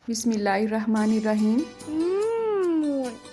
बिस्मिल्लाहिर्रहमानिर्रहीम।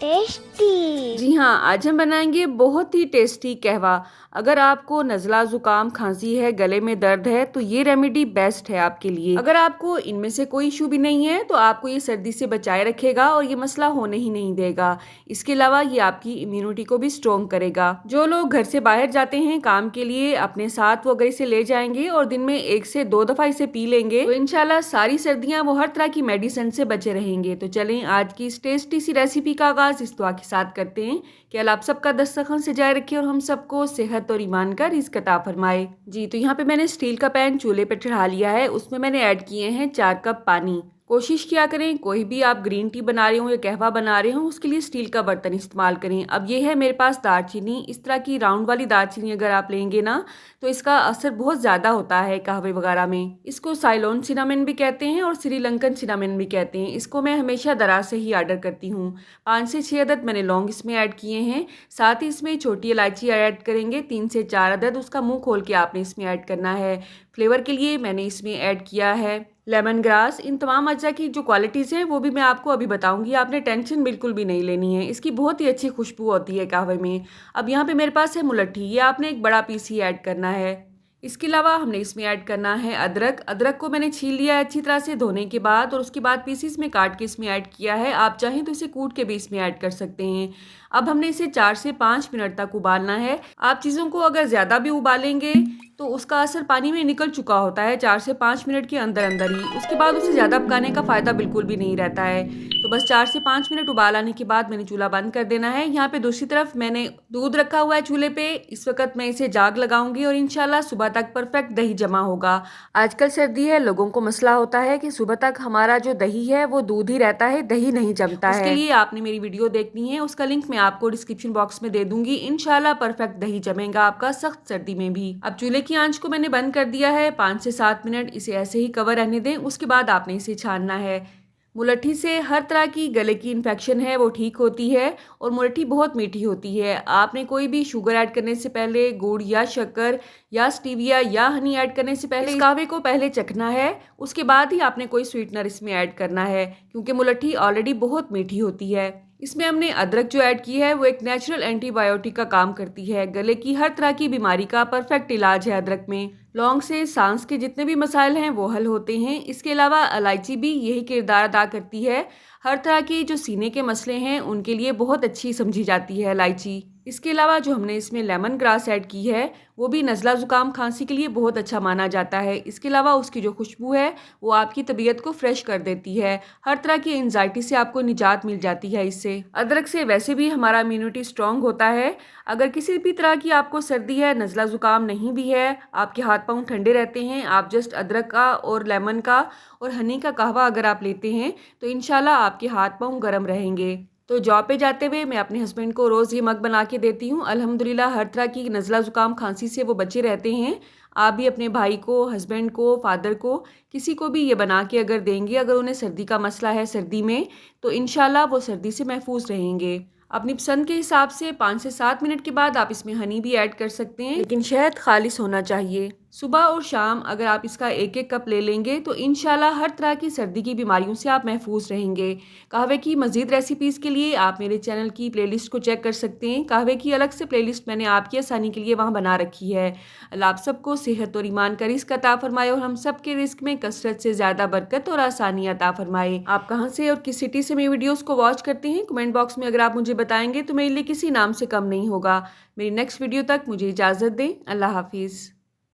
टेस्टी। जी हाँ, आज हम बनाएंगे बहुत ही टेस्टी कहवा। अगर आपको नज़ला ज़ुकाम खांसी है, गले में दर्द है, तो ये रेमेडी बेस्ट है आपके लिए। अगर आपको इनमें से कोई इशू भी नहीं है तो आपको ये सर्दी से बचाए रखेगा और ये मसला होने ही नहीं देगा। इसके अलावा ये आपकी इम्यूनिटी को भी स्ट्रॉन्ग करेगा। जो लोग घर से बाहर जाते हैं काम के लिए, अपने साथ वो अगर इसे ले जाएंगे और दिन में 1 से 2 दफ़ा इसे पी लेंगे तो इंशाल्लाह सारी सर्दियाँ वो हर तरह की मेडिसिन से बचे रहेंगे। तो चलें आज की इस टेस्टी सी रेसिपी का आगाज इस दुआ के साथ करते हैं कि अल्लाह आप सबका दस्तरखान सजाए रखे और हम सबको सेहत और ईमान का रिज़्क अता फरमाए। जी, तो यहाँ पे मैंने स्टील का पैन चूल्हे पे चढ़ा लिया है। उसमें मैंने ऐड किए हैं 4 कप पानी। कोशिश किया करें कोई भी आप ग्रीन टी बना रहे हो या कहवा बना रहे हो उसके लिए स्टील का बर्तन इस्तेमाल करें। अब ये है मेरे पास दालचीनी। इस तरह की राउंड वाली दालचीनी अगर आप लेंगे ना तो इसका असर बहुत ज़्यादा होता है कहवे वगैरह में। इसको साइलोन सिनामन भी कहते हैं और श्रीलंकन सिनामन भी कहते हैं। इसको मैं हमेशा दराज से ही ऑर्डर करती हूँ। 5 से 6 अदद मैंने लौंग इसमें ऐड किए हैं। साथ ही इसमें छोटी इलायची ऐड करेंगे 3 से 4 अदद। उसका मुंह खोल के आपने इसमें ऐड करना है। फ्लेवर के लिए मैंने इसमें ऐड किया है लेमन ग्रास। इन तमाम अज्जा की जो क्वालिटीज़ हैं वो भी मैं आपको अभी बताऊंगी। आपने टेंशन बिल्कुल भी नहीं लेनी है। इसकी बहुत ही अच्छी खुशबू होती है कहवे में। अब यहाँ पे मेरे पास है मुलट्ठी। ये आपने एक बड़ा पीस ही ऐड करना है। इसके अलावा हमने इसमें ऐड करना है अदरक। अदरक को मैंने छील लिया है अच्छी तरह से धोने के बाद और उसके बाद पीसीस में काट के इसमें ऐड किया है। आप चाहें तो इसे कूट के भी इसमें ऐड कर सकते हैं। अब हमने इसे 4 से 5 मिनट तक उबालना है। आप चीज़ों को अगर ज़्यादा भी उबालेंगे तो उसका असर पानी में निकल चुका होता है 4 से 5 मिनट के अंदर अंदर ही। उसके बाद उसे ज़्यादा पकाने का फ़ायदा बिल्कुल भी नहीं रहता है। तो बस 4 से 5 मिनट उबाल आने के बाद मैंने चूल्हा बंद कर देना है। यहाँ पे दूसरी तरफ मैंने दूध रखा हुआ है चूल्हे पे। इस वक्त मैं इसे जाग लगाऊंगी और इंशाल्लाह सुबह तक परफेक्ट दही जमा होगा। आजकल सर्दी है, लोगों को मसला होता है कि सुबह तक हमारा जो दही है वो दूध ही रहता है, दही नहीं जमता है। उसके लिए आपने मेरी वीडियो देखनी है, उसका लिंक मैं आपको डिस्क्रिप्शन बॉक्स में दे दूंगी। इंशाल्लाह परफेक्ट दही जमेगा आपका सख्त सर्दी में भी। अब चूल्हे की आंच को मैंने बंद कर दिया है। 5 से 7 मिनट इसे ऐसे ही कवर रहने दें। उसके बाद आपने इसे छानना है। मुलट्ठी से हर तरह की गले की इन्फेक्शन है वो ठीक होती है और मुलट्ठी बहुत मीठी होती है। आपने कोई भी शुगर ऐड करने से पहले, गुड़ या शक्कर या स्टीविया या हनी ऐड करने से पहले इस कहवे को पहले चखना है। उसके बाद ही आपने कोई स्वीटनर इसमें ऐड करना है क्योंकि मुलट्ठी ऑलरेडी बहुत मीठी होती है। इसमें हमने अदरक जो ऐड की है वो एक नेचुरल एंटीबायोटिक का काम करती है। गले की हर तरह की बीमारी का परफेक्ट इलाज है अदरक में। लौंग से सांस के जितने भी मसाइल हैं वो हल होते हैं। इसके अलावा इलायची भी यही किरदार अदा करती है। हर तरह की जो सीने के मसले हैं उनके लिए बहुत अच्छी समझी जाती है इलायची। इसके अलावा जो हमने इसमें लेमन ग्रास ऐड की है वो भी नज़ला ज़ुकाम खांसी के लिए बहुत अच्छा माना जाता है। इसके अलावा उसकी जो खुशबू है वो आपकी तबीयत को फ्रेश कर देती है। हर तरह की एंजाइटी से आपको निजात मिल जाती है इससे। अदरक से वैसे भी हमारा इम्यूनिटी स्ट्रॉन्ग होता है। अगर किसी भी तरह की आपको सर्दी है, नज़ला ज़ुकाम नहीं भी है, आपके हाथ पाँव ठंडे रहते हैं, आप जस्ट अदरक का और लेमन का और हनी का कहवा अगर आप लेते हैं तो इंशाल्लाह आपके हाथ पाँव गर्म रहेंगे। तो जॉब पे जाते हुए मैं अपने हस्बैंड को रोज़ ये मग बना के देती हूँ। अल्हम्दुलिल्लाह हर तरह की नज़ला ज़ुकाम खांसी से वो बचे रहते हैं। आप भी अपने भाई को, हस्बैंड को, फादर को, किसी को भी ये बना के अगर देंगे, अगर उन्हें सर्दी का मसला है सर्दी में, तो इंशाल्लाह वो सर्दी से महफूज रहेंगे। अपनी पसंद के हिसाब से 5 से 7 मिनट के बाद आप इसमें हनी भी ऐड कर सकते हैं, लेकिन शहद खालिस होना चाहिए। सुबह और शाम अगर आप इसका 1-1 कप ले लेंगे तो इंशाल्लाह हर तरह की सर्दी की बीमारियों से आप महफूज रहेंगे। कहवे की मज़ीद रेसिपीज़ के लिए आप मेरे चैनल की प्लेलिस्ट को चेक कर सकते हैं। कहवे की अलग से प्लेलिस्ट मैंने आपकी आसानी के लिए वहाँ बना रखी है। अल्लाह आप सबको सेहत और ईमान का रिज़्क अता फरमाए और हम सब के रिज़्क में कसरत से ज़्यादा बरकत और आसानी अता फरमाए। आप कहाँ से और किस सिटी से मेरी वीडियोज़ को वॉच करते हैं कमेंट बॉक्स में अगर आप मुझे बताएंगे तो मेरे लिए किसी नाम से कम नहीं होगा। मेरी नेक्स्ट वीडियो तक मुझे इजाज़त दें। अल्लाह हाफिज़।